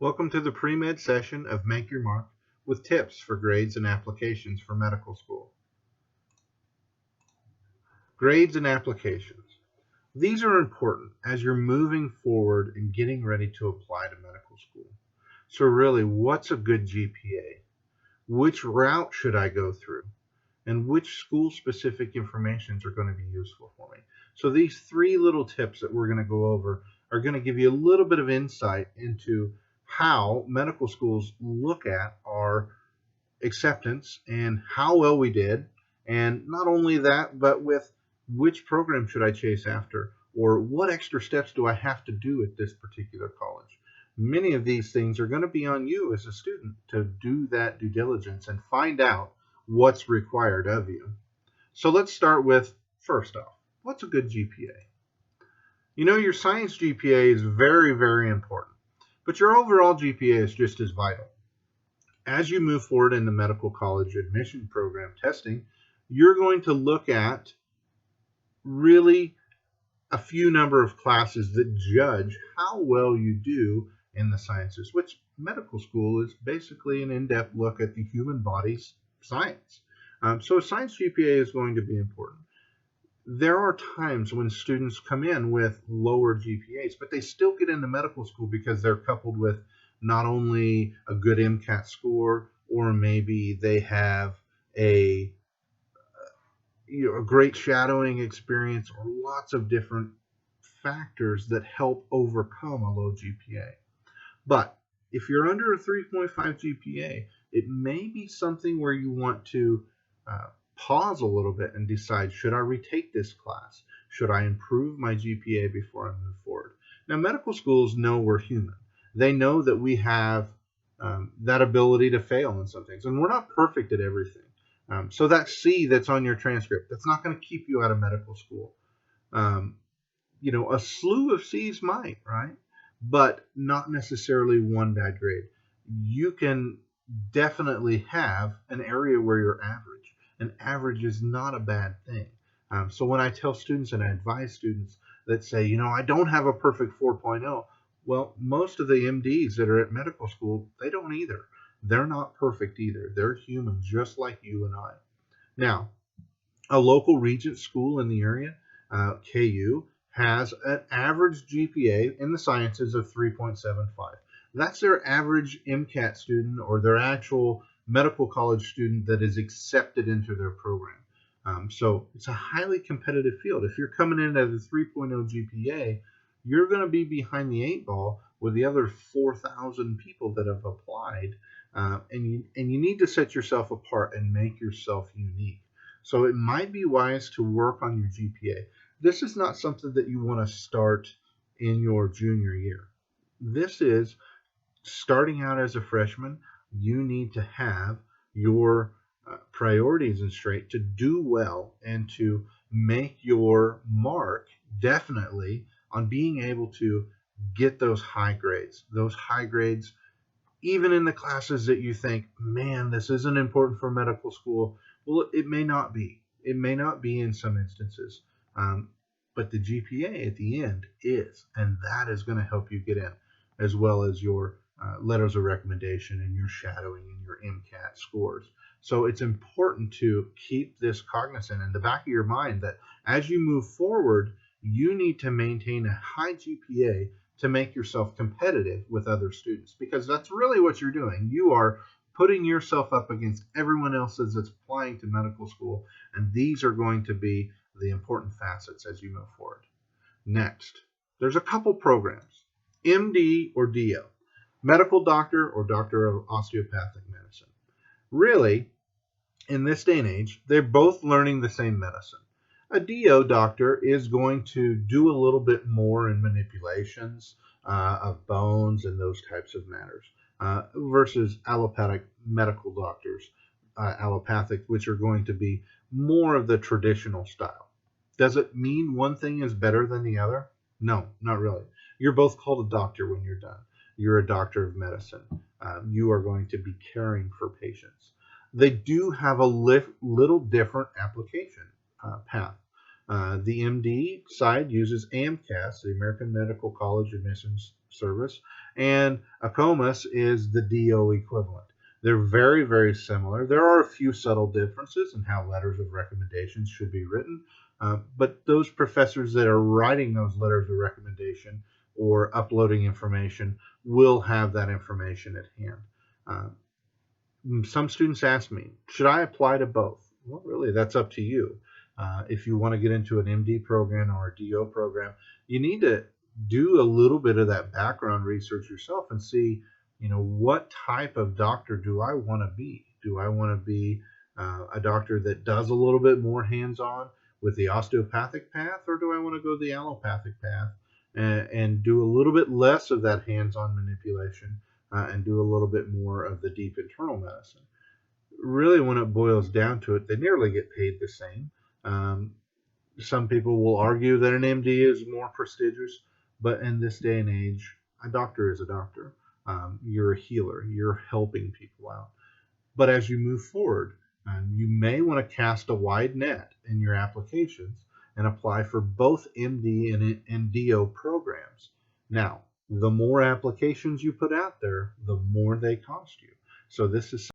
Welcome to the pre-med session of Make Your Mark with tips for grades and applications for medical school. Grades and applications. These are important as you're moving forward and getting ready to apply to medical school. So really, what's a good GPA? Which route should I go through? And which school-specific informations are going to be useful for me? So these three little tips that we're going to go over are going to give you a little bit of insight into how medical schools look at our acceptance and how well we did. And not only that, but with which program should I chase after, or what extra steps do I have to do at this particular college? Many of these things are going to be on you as a student to do that due diligence and find out what's required of you. So let's start with, first off, what's a good GPA? You know, your science GPA is very, very important, but your overall GPA is just as vital. As you move forward in the medical college admission program testing, you're going to look at really a few number of classes that judge how well you do in the sciences, which medical school is basically an in-depth look at the human body's science. So a science GPA is going to be important. There are times when students come in with lower GPAs, but they still get into medical school because they're coupled with not only a good MCAT score, or maybe they have a great shadowing experience, or lots of different factors that help overcome a low GPA. But if you're under a 3.5 GPA, it may be something where you want to pause a little bit and decide, should I retake this class? Should I improve my GPA before I move forward? Now, medical schools know we're human. They know that we have that ability to fail in some things, and we're not perfect at everything. So that C that's on your transcript, that's not going to keep you out of medical school. A slew of C's might, right? But not necessarily one bad grade. You can definitely have an area where you're average. And average is not a bad thing. So when I tell students and I advise students that say, I don't have a perfect 4.0, well, most of the MDs that are at medical school, they don't either. They're not perfect either. They're human, just like you and I. Now, a local regent school in the area, KU, has an average GPA in the sciences of 3.75. That's their average MCAT student, or their actual medical college student that is accepted into their program. So it's a highly competitive field. If you're coming in at a 3.0 GPA, you're going to be behind the 8 ball with the other 4,000 people that have applied. And you need to set yourself apart and make yourself unique. So it might be wise to work on your GPA. This is not something that you want to start in your junior year. This is starting out as a freshman. You need to have your priorities in straight to do well and to make your mark definitely on being able to get those high grades. Those high grades, even in the classes that you think, man, this isn't important for medical school. Well, it may not be. It may not be in some instances. But the GPA at the end is, and that is going to help you get in, as well as your letters of recommendation and your shadowing and your MCAT scores. So it's important to keep this cognizant in the back of your mind that as you move forward, you need to maintain a high GPA to make yourself competitive with other students, because that's really what you're doing. You are putting yourself up against everyone else that's applying to medical school, and these are going to be the important facets as you move forward. Next, there's a couple programs, MD or DO, medical doctor or doctor of osteopathic medicine. Really, in this day and age, they're both learning the same medicine. A DO doctor is going to do a little bit more in manipulations of bones and those types of matters versus allopathic medical doctors, allopathic, which are going to be more of the traditional style. Does it mean one thing is better than the other? No, not really. You're both called a doctor when you're done. You're a doctor of medicine. You are going to be caring for patients. They do have a little different application path. The MD side uses AMCAS, the American Medical College Admissions service, and AACOMAS is the DO equivalent. They're very, very similar. There are a few subtle differences in how letters of recommendations should be written, but those professors that are writing those letters of recommendation or uploading information will have that information at hand. Uh, some students ask me, should I apply to both? Well, really, that's up to you. If you want to get into an MD program or a DO program, you need to do a little bit of that background research yourself and see, what type of doctor do I want to be? Do I want to be a doctor that does a little bit more hands-on with the osteopathic path, or do I want to go the allopathic path and do a little bit less of that hands-on manipulation and do a little bit more of the deep internal medicine? Really, when it boils down to it, they nearly get paid the same. Um, some people will argue that an MD is more prestigious, but in this day and age, a doctor is a doctor. You're a healer, you're helping people out. But as you move forward, you may want to cast a wide net in your applications and apply for both MD and DO programs. Now, the more applications you put out there, the more they cost you. So this is